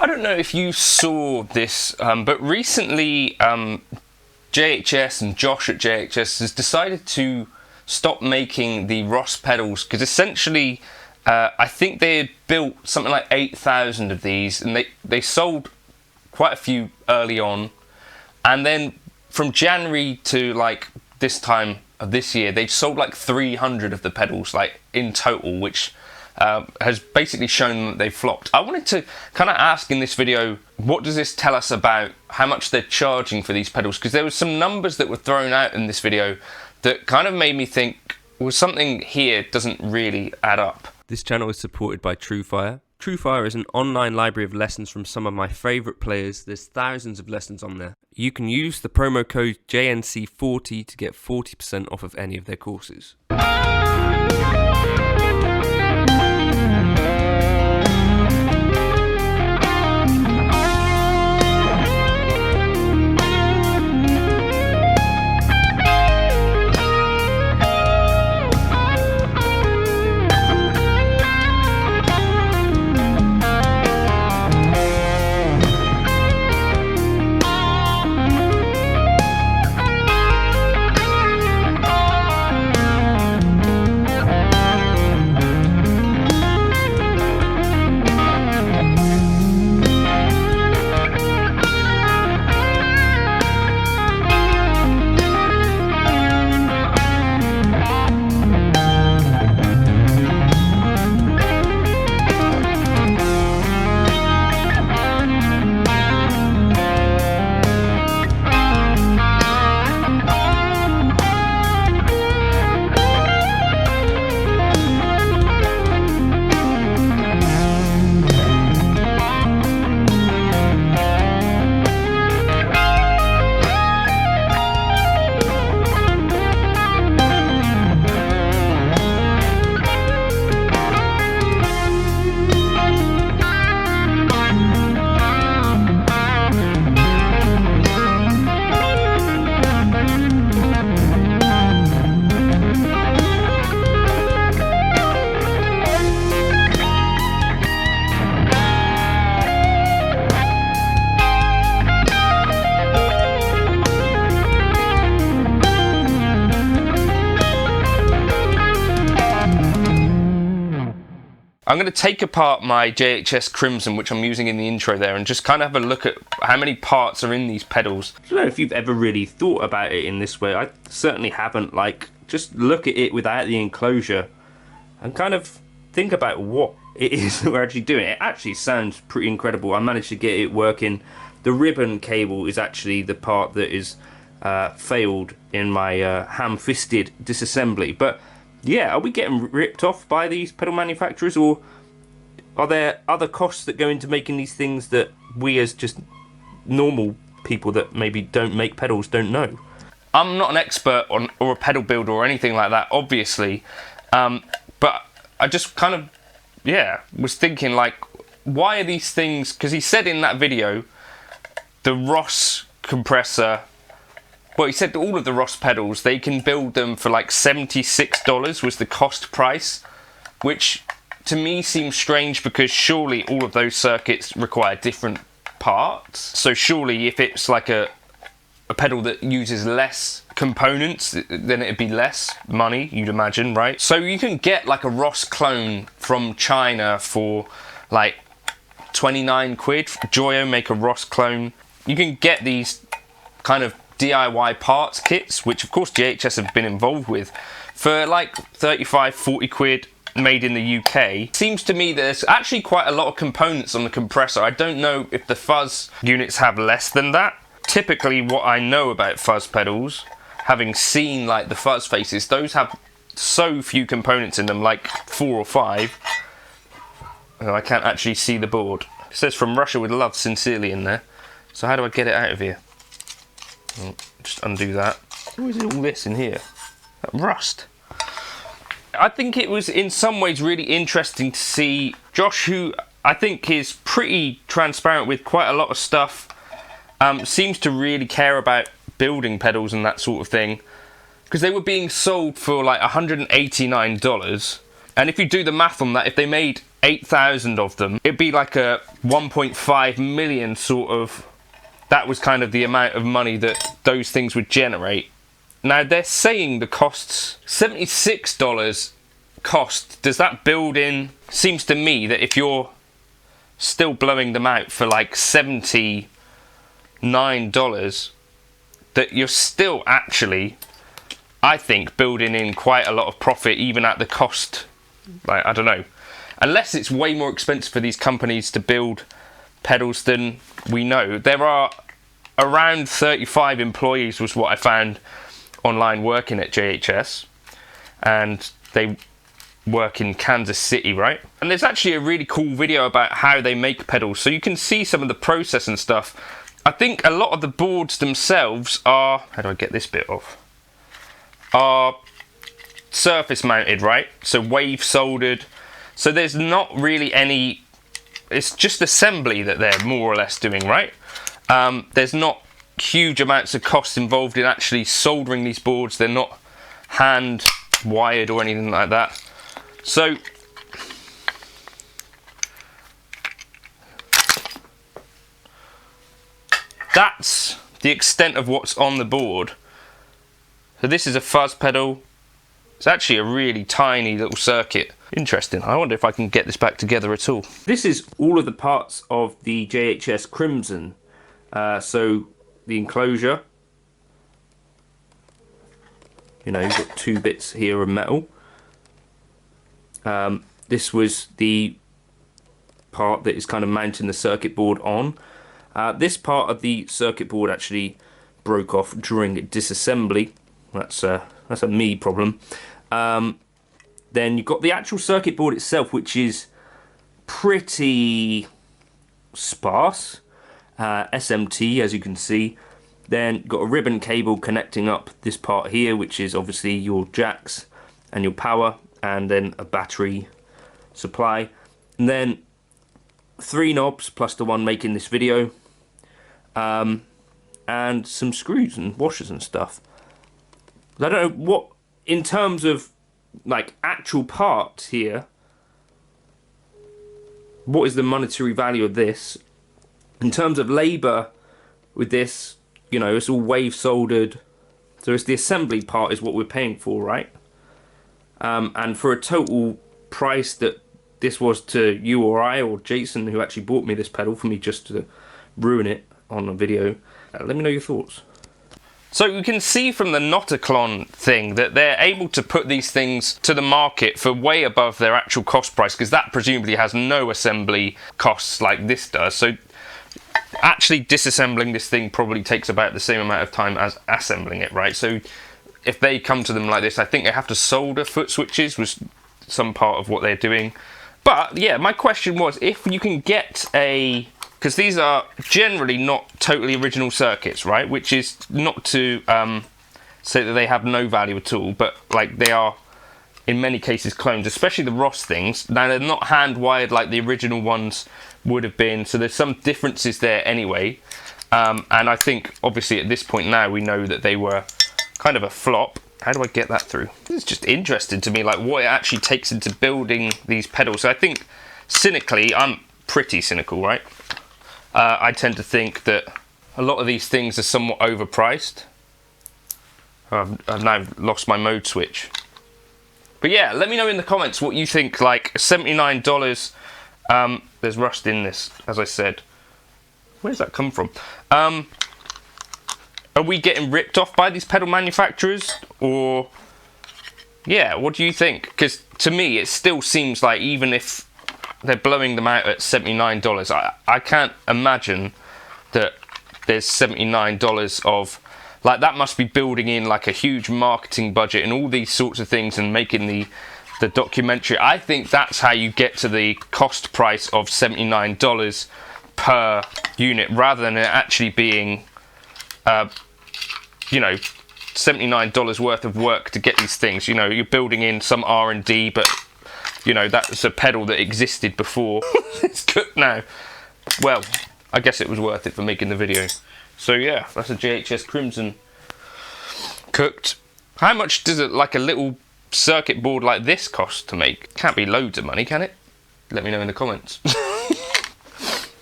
don't know if you saw this, but recently JHS and Josh at JHS has decided to stop making the Ross pedals, because essentially I think they had built something like 8,000 of these, and they sold quite a few early on, and then from January to like this time of this year they've sold like 300 of the pedals like in total, which has basically shown that they've flopped. I wanted to kind of ask in this video, what does this tell us about how much they're charging for these pedals? Because there was some numbers that were thrown out in this video that kind of made me think, well, something here doesn't really add up. This channel is supported by TrueFire. TrueFire is an online library of lessons from some of my favourite players. There's thousands of lessons on there. You can use the promo code JNC40 to get 40% off of any of their courses. I'm going to take apart my JHS Crimson, which I'm using in the intro there, and just kind of have a look at how many parts are in these pedals. I don't know if you've ever really thought about it in this way. I certainly haven't. Like, just look at it without the enclosure and kind of think about what it is that we're actually doing. It actually sounds pretty incredible. I managed to get it working. The ribbon cable is actually the part that is failed in my ham-fisted disassembly. But yeah, are we getting ripped off by these pedal manufacturers, or are there other costs that go into making these things that we as just normal people that maybe don't make pedals don't know? I'm not an expert on or a pedal builder or anything like that, obviously, but I just kind of, yeah, was thinking like, why are these things, because he said in that video, the Ross compressor, well, he said all of the Ross pedals, they can build them for like $76 was the cost price, which to me seems strange because surely all of those circuits require different parts. So surely if it's like a pedal that uses less components, then it'd be less money, you'd imagine, right? So you can get like a Ross clone from China for like 29 quid. Joyo make a Ross clone. You can get these kind of DIY parts kits, which of course JHS have been involved with, for like 35, 40 quid, made in the UK. Seems to me there's actually quite a lot of components on the compressor. I don't know if the fuzz units have less than that. Typically what I know about fuzz pedals, having seen like the fuzz faces, those have so few components in them, like 4 or 5. Oh, I can't actually see the board. It says "From Russia with love, sincerely" in there. So how do I get it out of here? Just undo that. What is all this in here? That rust. I think it was in some ways really interesting to see Josh, who I think is pretty transparent with quite a lot of stuff, seems to really care about building pedals and that sort of thing, because they were being sold for like $189, and if you do the math on that, if they made 8,000 of them, it'd be like a 1.5 million sort of, that was kind of the amount of money that those things would generate. Now they're saying the costs $76 cost. Does that build in? Seems to me that if you're still blowing them out for like $79, that you're still actually, I think, building in quite a lot of profit even at the cost. Like, I don't know, unless it's way more expensive for these companies to build pedals than we know. There are around 35 employees was what I found online working at JHS, and they work in Kansas City, right? And there's actually a really cool video about how they make pedals, so you can see some of the process and stuff. I think a lot of the boards themselves are, how do I get this bit off, are surface mounted, right? So wave soldered, so there's not really any, it's just assembly that they're more or less doing, right? There's not huge amounts of cost involved in actually soldering these boards. They're not hand wired or anything like that. So that's the extent of what's on the board. So this is a fuzz pedal. It's actually a really tiny little circuit. Interesting. I wonder if I can get this back together at all. This is all of the parts of the JHS Crimson. So the enclosure, you know, you've got two bits here of metal. This was the part that is kind of mounting the circuit board on. This part of the circuit board actually broke off during disassembly. That's a me problem. Then you've got the actual circuit board itself, which is pretty sparse. SMT, as you can see. Then you've got a ribbon cable connecting up this part here, which is obviously your jacks and your power, and then a battery supply. And then 3 knobs plus the one making this video, and some screws and washers and stuff. I don't know what, in terms of like actual parts here, what is the monetary value of this? In terms of labour with this, you know, it's all wave soldered, so it's the assembly part is what we're paying for, right? And for a total price that this was to you or I or Jason, who actually bought me this pedal for me just to ruin it on a video, let me know your thoughts. So you can see from the Noticlon thing that they're able to put these things to the market for way above their actual cost price, because that presumably has no assembly costs like this does. So actually disassembling this thing probably takes about the same amount of time as assembling it, right? So if they come to them like this, I think they have to solder foot switches, was some part of what they're doing. But yeah, my question was, if you can get a, because these are generally not totally original circuits, right? Which is not to say that they have no value at all, but like they are in many cases clones, especially the Ross things. Now they're not hand wired like the original ones would have been, so there's some differences there anyway. And I think obviously at this point now we know that they were kind of a flop. How do I get that through? It's just interesting to me, like what it actually takes into building these pedals. So I think cynically, I'm pretty cynical, right? I tend to think that a lot of these things are somewhat overpriced. I've now lost my mode switch. But yeah, let me know in the comments what you think. Like $79, there's rust in this, as I said. Where's that come from? Are we getting ripped off by these pedal manufacturers? Or, yeah, what do you think? Because to me, it still seems like even if they're blowing them out at $79, I can't imagine that there's $79 of, like, that must be building in like a huge marketing budget and all these sorts of things and making the documentary. I think that's how you get to the cost price of $79 per unit, rather than it actually being you know, $79 worth of work to get these things. You know, you're building in some R&D, but you know, that's a pedal that existed before. It's cooked now. Well, I guess it was worth it for making the video. So yeah, that's a JHS Crimson cooked. How much does it, like a little circuit board like this, cost to make? Can't be loads of money, can it? let me know in the comments.